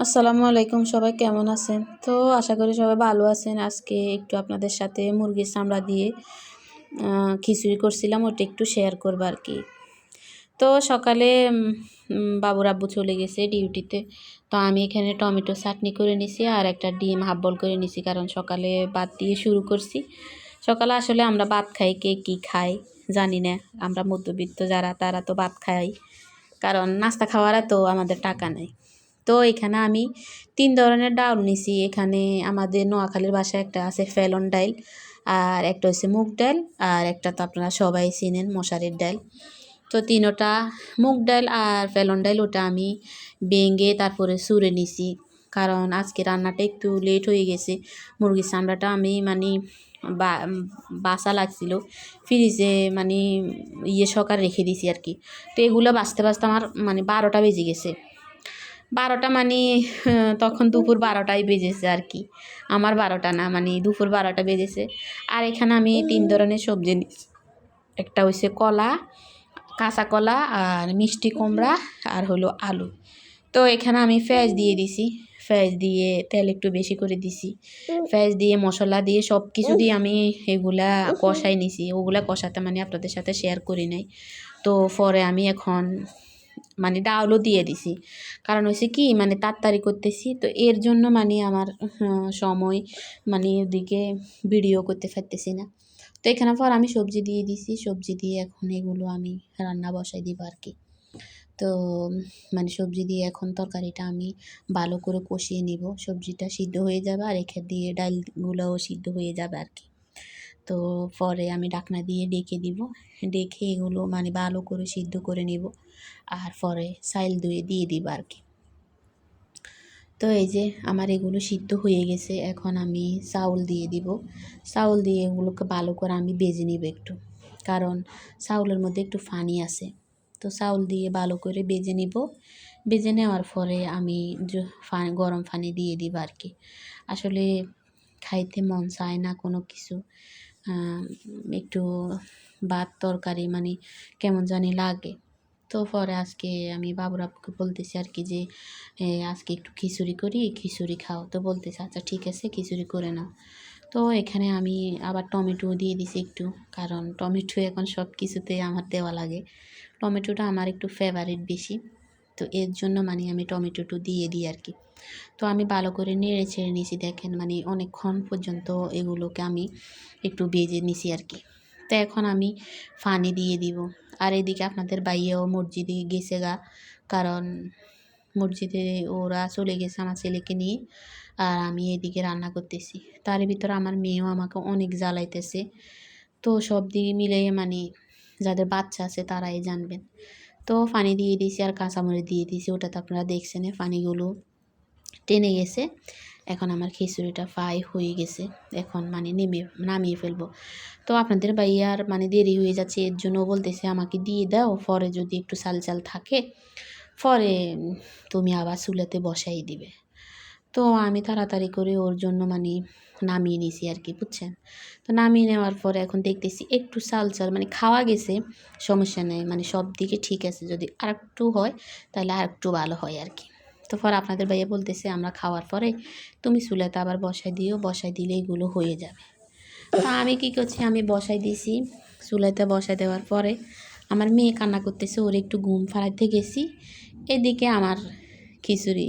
আসসালামু আলাইকুম, সবাই কেমন আছেন? তো আশা করি সবাই ভালো আছেন। আজকে একটু আপনাদের সাথে মুরগির চামড়া দিয়ে খিচুড়ি করছিলাম, ওটা একটু শেয়ার করবো আর কি। তো সকালে বাবুর আব্বু চলে গেছে ডিউটিতে। তো আমি এখানে টমেটো চাটনি করে নিছি আর একটা ডিম হাফ বল করে নিছি, কারণ সকালে ভাত দিয়ে শুরু করছি। সকালে আসলে আমরা ভাত খাই, কে কী খাই জানি না। আমরা মধ্যবিত্ত যারা, তারা তো ভাত খাই, কারণ নাস্তা খাওয়ার তো আমাদের টাকা নেই। তো এখানে আমি 3 ধরনের ডাউল নিছি। এখানে আমাদের নোয়াখালীর ভাষায় একটা আছে ফেলন ডাইল, আর একটা হচ্ছে মুগ ডাল, আর একটা তো আপনারা সবাই চিনেন মশারির ডাল। তো তিনোটা মুগ ডাল আর ফেলন ডাল ওটা আমি ভেঙে তারপরে চুরে নিছি, কারণ আজকে রান্নাটা একটু লেট হয়ে গেছে। মুরগির চামড়াটা আমি বাসা লাগছিল ফ্রিজে, সকাল রেখে দিছি আর কি। তো এগুলো বাঁচতে বাঁচতে আমার 12টা বেজে গেছে। 12টা তখন দুপুর 12টাই বেজেছে আর কি। আমার 12টা না, দুপুর 12টা বেজেছে। আর এখানে আমি 3 ধরনের সবজি নিচ্ছি। একটা হচ্ছে কলা, কাঁচা কলা, আর মিষ্টি কুমড়া, আর হলো আলু। তো এখানে আমি পেঁয়াজ দিয়ে দিছি, পেঁয়াজ দিয়ে তেল একটু বেশি করে দিছি, পেঁয়াজ দিয়ে মশলা দিয়ে সব কিছু দিয়ে আমি এগুলা কষাই নিছি। ওগুলা কষাতে আপনাদের সাথে শেয়ার করি নাই। তো পরে আমি এখন ডাউলও দিয়ে দিছি, কারণ হচ্ছে কি তাড়াতাড়ি করতেছি, তো এর জন্য আমার সময় ওদিকে ভিডিও করতে পারতেছি না। তো এখানে পর আমি সবজি দিয়ে দিছি, সবজি দিয়ে এখন এগুলো আমি রান্না বসাই দিব আর কি। তো সবজি দিয়ে এখন তরকারিটা আমি ভালো করে কষিয়ে নিব, সবজিটা সিদ্ধ হয়ে যাবে আর এখান দিয়ে ডালগুলোও সিদ্ধ হয়ে যাবে আর কি। তো পরে আমি ঢাকনা দিয়ে ডেকে দিব, ডেকে এগুলো ভালো করে সিদ্ধ করে নিব, আর পরে চাইল ধুয়ে দিয়ে দিব আর কি। তো এই যে আমার এগুলো সিদ্ধ হয়ে গেছে, এখন আমি চাউল দিয়ে দিব। চাউল দিয়ে এগুলোকে ভালো করে আমি ভেজে নিব একটু, কারণ চাউলের মধ্যে একটু পানি আছে। তো চাউল দিয়ে ভালো করে ভেজে নিব। ভেজে নেওয়ার পরে আমি গরম পানি দিয়ে দিব আর কি। আসলে খাইতে মন চায় না কোনো কিছু, একটু ভাত তরকারি কেমন জানি লাগে। তো পরে আজকে আমি বাবুর আপুকে বলতেছি আর কি যে আজকে একটু খিচুড়ি করি, খিচুড়ি খাও। তো বলতেছে আচ্ছা ঠিক আছে, খিচুড়ি করে নাও। তো এখানে আমি আবার টমেটো দিয়ে দিছি একটু, কারণ টমেটো এখন সব কিছুতে আমার দেওয়া লাগে। টমেটোটা আমার একটু ফেভারিট বেশি, তো এর জন্য আমি টমেটোটা দিয়ে দিই আর কি। তো আমি ভালো করে নেড়ে ছেড়ে নিছি, দেখেন অনেকক্ষণ পর্যন্ত এগুলোকে আমি একটু ভেজে নিছি আর কি। তো এখন আমি পানি দিয়ে দিব। আর এদিকে আপনাদের ভাইয়াও মসজিদে গেছে গা, কারণ মসজিদে ওরা চলে গেছে আমার ছেলেকে নিয়ে, আর আমি এদিকে রান্না করতেছি। তার ভিতরে আমার মেয়েও আমাকে অনেক জ্বালাইতেছে। তো সব দিকে মিলে যাদের বাচ্চা আছে তারাই জানবেন। তো পানি দিয়ে দিয়েছি আর কাঁচামরিচ দিয়ে দিয়েছি, ওটা তো আপনারা দেখছেন পানিগুলো টেনে গেছে। এখন আমার খিচুড়িটা ফ্রাই হয়ে গেছে, এখন নামিয়ে ফেলবো। তো আপনাদের ভাইয়ার দেরি হয়ে যাচ্ছে, এর জন্য বলতেছে আমাকে দিয়ে দাও, পরে যদি একটু চাল চাল থাকে পরে তুমি আবার চুলাতে বসাই দিবে। তো আমি তাড়াতাড়ি করে ওর জন্য নামিয়ে নিয়েছি আর কি, বুঝছেন। তো নামিয়ে নেওয়ার পরে এখন দেখতেছি একটু চাল চাল খাওয়া গেছে, সমস্যা নেই, সব দিকে ঠিক আছে। যদি আরেকটু হয় তাহলে আরেকটু ভালো হয় আর কি। তো পরে আপনাদের ভাইয়া বলতেছে আমরা খাওয়ার পরে তুমি চুলাতে আবার বসাই দিও, বসাই দিলে এগুলো হয়ে যাবে। তো আমি কি করছি, আমি বসাই দিয়েছি। চুলাতে বসাই দেওয়ার পরে আমার মেয়ে কান্না করতেছে, ওর একটু ঘুম ফাড়াইতে গেছি, এদিকে আমার খিচুড়ি